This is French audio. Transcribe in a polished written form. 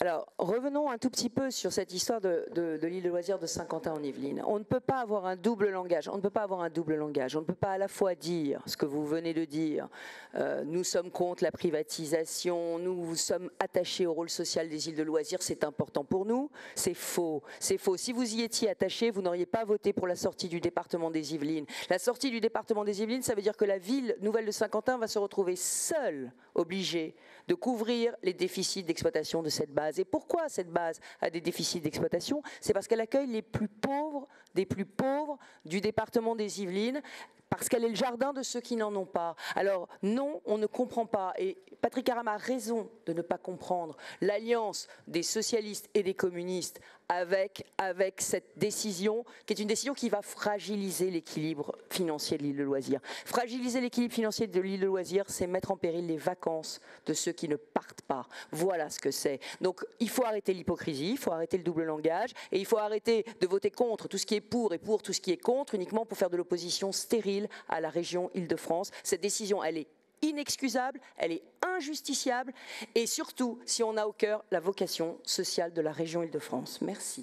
Alors, revenons un tout petit peu sur cette histoire de l'île de loisirs de Saint-Quentin en Yvelines. On ne peut pas avoir un double langage. On ne peut pas avoir un double langage. On ne peut pas à la fois dire ce que vous venez de dire. Nous sommes contre la privatisation. Nous sommes attachés au rôle social des îles de loisirs. C'est important pour nous. C'est faux. C'est faux. Si vous y étiez attaché, vous n'auriez pas voté pour la sortie du département des Yvelines. La sortie du département des Yvelines, ça veut dire que la ville nouvelle de Saint-Quentin va se retrouver seule, obligée de couvrir les déficits d'exploitation de cette base. Et pourquoi cette base a des déficits d'exploitation? C'est parce qu'elle accueille les plus pauvres des plus pauvres du département des Yvelines, parce qu'elle est le jardin de ceux qui n'en ont pas. Alors non, on ne comprend pas, et Patrick Haram a raison de ne pas comprendre l'alliance des socialistes et des communistes avec cette décision, qui est une décision qui va fragiliser l'équilibre financier de l'île de loisirs. Fragiliser l'équilibre financier de l'île de loisirs, c'est mettre en péril les vacances de ceux qui ne partent pas. Voilà ce que c'est. Donc il faut arrêter l'hypocrisie, il faut arrêter le double langage, et il faut arrêter de voter contre tout ce qui est pour et pour tout ce qui est contre, uniquement pour faire de l'opposition stérile à la région Île-de-France. Cette décision, elle est inexcusable, elle est injusticiable, et surtout si on a au cœur la vocation sociale de la région Île-de-France. Merci.